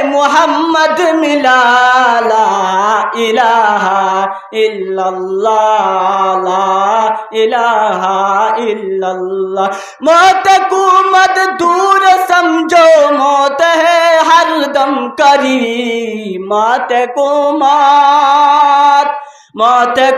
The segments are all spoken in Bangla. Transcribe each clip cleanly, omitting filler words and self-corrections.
मुहम्मद मिला ला इलाहा इल्लल्लाह ला इलाहा इल्लल्लाह। मौत को मत दूर समझो, मौत है हर दम करीब। मौत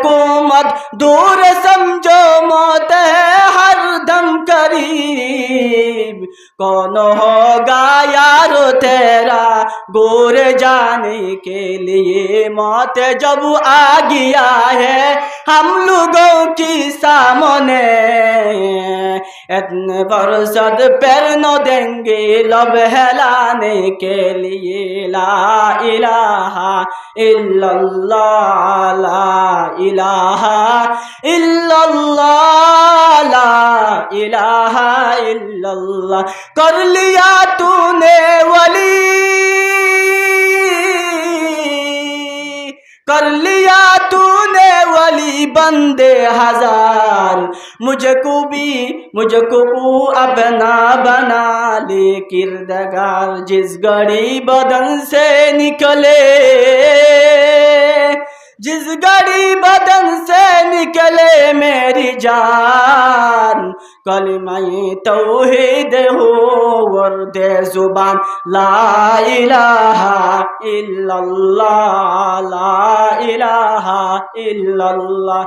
को मत दूर समझो, मौत है हर दम करीब। कौन होगा यारो तेरा गोर जाने के लिए, मौत जब आ गया है हम लोगों की सामने। इतने फुर्सत पैर न देंगे लब हिलाने के लिए। ला इलाहा इल्लल्लाह ला इलाहा इल्लल्लाह ला इलाहा इल्लल्लाह। कर लिया तूने वली, कर लिया तूने वली बंदे हजार। मुझको अपना बना ले किरदार। जिस घड़ी बदन से निकले, जिस घड़ी बदन से निकले मेरी जान, कलिमाए तौहीद हो वर्दे जुबान। ला इलाहा इल्लल्लाह ला इलाहा इल्लल्लाह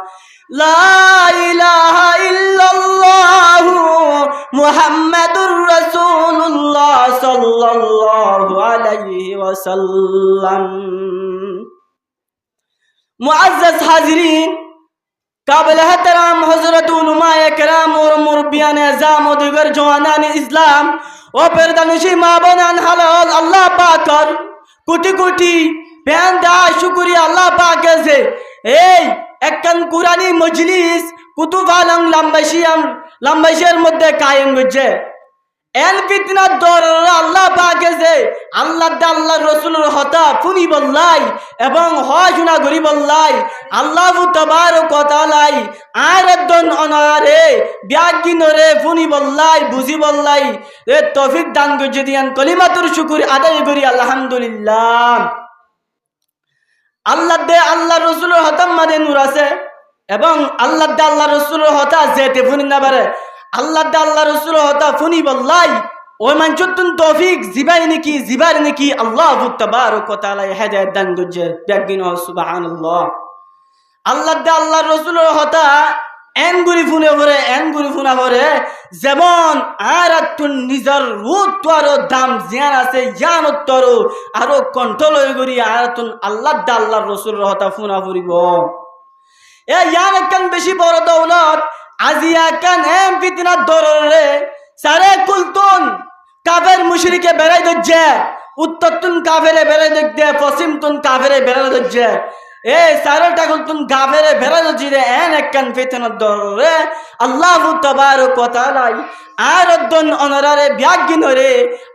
ला इलाहा इल्लल्लाह मुहम्मदुर रसूलुल्लाह सल्लल्लाहु अलैहि वसल्लम। मुअज़्ज़ज़ हाज़रीन, काबिल एहतराम हज़रत उलमाए किराम और मुरब्बियान एज़ाम और दीगर जवानान इस्लाम व परदानिशी माँ बनान हलाल अल्लाह पाकर कोटि कोटि बयान दा शुक्रिया अल्लाह पाक से। একখান কুরআনী মজলিস কুতুব আলম লাম্বাইশের মধ্যে কায়েম হচ্ছে। এল ফিতনার দর আল্লাহ পাক আছে আল্লাহ রসুলের হতা ফুনি বললাই এবং হয় শোনা গরি বললাই আল্লাহ তাবারক ওয়া তাআলা আর একজন অনারে ব্যাগিনরে ফুনি বললাই বুঝি বললাই এ তৌফিক দান করে দিয়ান। কলিমাতুর শুকর আদায় করি আলহামদুলিল্লাহ। আল্লাহ রসুলের হতা মাঝে নূর আছে এবং আল্লাহ রসুলের হতা যেতে ফুনি না পারে। আল্লাহ রসুলের হতা ফুনি বললাই ওই মানচুতুন তৌফিক জিবাই নাকি আল্লাহ তাবারক ওয়া তাআলা হেদায়েত দান করছে। ব্যাগিন সুবহানাল্লাহ। আল্লাহ রসুলের হতা এন গুরি ফুনা ভরে যেমন আর নিজের রূপ আরো দাম জিয়ান আছে জ্ঞান উত্তর আরো কন্ট্রোল হয়ে গড়ি আর আল্লাহ রসুলের হতা ফুনা ফুরিব। এ ইয়ান একখান বেশি বড় দৌলত আজিয়া কান এম ফিতনার দররে সারে কুলতুন কাফের মুশরিকে বেড়াই দজ্জে, উত্তর তুন কাফেরে বেড়াই দজ্জে, পশ্চিম তুন কাফেরে বেড়াই দজ্জে। সারটা কুলতুন কাফেরে বেড়াই দজ্জি রে এন একখান ফিতনার দররে আল্লাহু তাবারক ওয়া তাআলা আর একজন অনরারে ব্যাগিনরে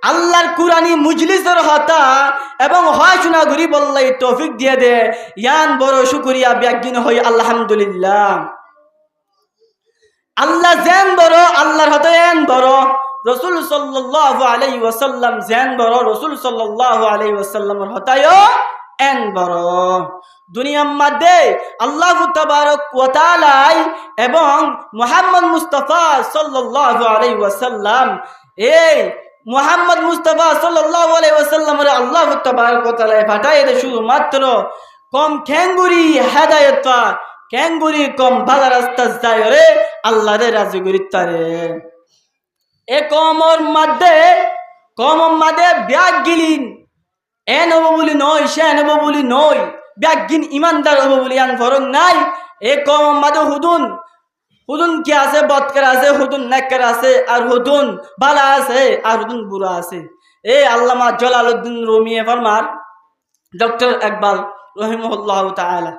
আল্লাহর কুরআনী মজলিসের হতা এবং হয় শোনা গরি বললাই তৌফিক দিয়ে দে। ইয়ান বড় শুকরিয়া ব্যাগিন হই আলহামদুলিল্লাহ। আল্লাহ যেন বড় আল্লাহর হতে এন বড়, রসুল সাল্লাল্লাহু আলাইহি ওয়াসাল্লাম যেন বড় রসুল সাল্লাল্লাহু আলাইহি ওয়াসাল্লামের হতায়ও এন বড়। দুনিয়ার মধ্যে আল্লাহু তাবারক ওয়া তাআলা এবং মুহাম্মদ মুস্তাফা সাল্লাল্লাহু আলাইহি ওয়াসাল্লাম মুহাম্মদ মুস্তাফা সাল্লাল্লাহু আলাইহি ওয়াসাল্লামের আল্লাহু তাবারক ওয়া তাআলা পাঠায় দে শুধুমাত্র কম খ্যাঙ্গুরি হেদায়েত পা ক্যাঙ্গুরি কম ভালো রাস্তা যায় রে আল্লাহরে রাজি করিতারে। এ কমর মধ্যে ব্যাগ গিলিন এন হব বলি নয় সে হব বলি নয় ব্যাগ গিন ইমানদার হব বলি আন ফরক নাই। এ কম মধ্যে হুদুন কি আছে বদকার আছে, হুদুন নেককার আছে আর হুদুন বালা আছে আর হুদুন বুড়া আছে। আল্লামা জালালউদ্দিন রুমি ফরমার ডক্টর ইকবাল রহিমাহুল্লাহু তাআলা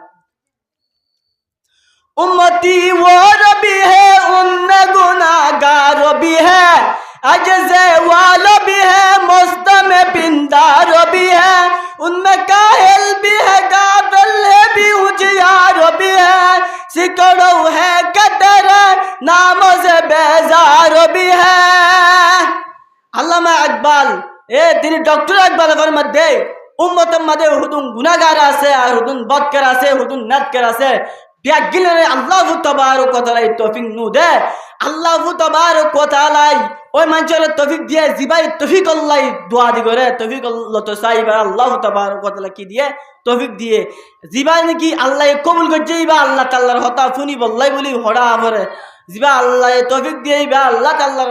उम्मती वो रबी है उनमें गुनाहगार भी है, अजज़े वाला भी है मुस्तम पिंदार भी है, उनमें काहिल भी है गाफिल भी उजियार भी है, सिकड़ो है कदर नाम से बेजार भी है। अल्लामा इकबाल তিনি ডক্টর একবার মধ্যে উম্মতের মধ্যে হুদুন গুনাহগার আছে আর হুদুন বদকার আছে হুদুন নাটকার আছে বিয়াগিলে আল্লাহু তাবারক ওয়া তাআলা তৌফিক নু দে আল্লাহু তাবারক ওয়া তাআলা ওই মানুষের তৌফিক দিয়ে জিবাই তৌফিক আল্লাহ দোয়া দি করে তৌফিক আল্লাহ তো চাইবা আল্লাহু তাবারক ওয়া তাআলা কি দিয়ে তৌফিক দিয়ে জিবাই নাকি আল্লাহ কবুল করছে বা আল্লাহ তাআলার হতা শুনি বললাই বলি হড়া আমরে জিবা আল্লাহ তৌফিক দিয়ে বা আল্লাহ তাআলার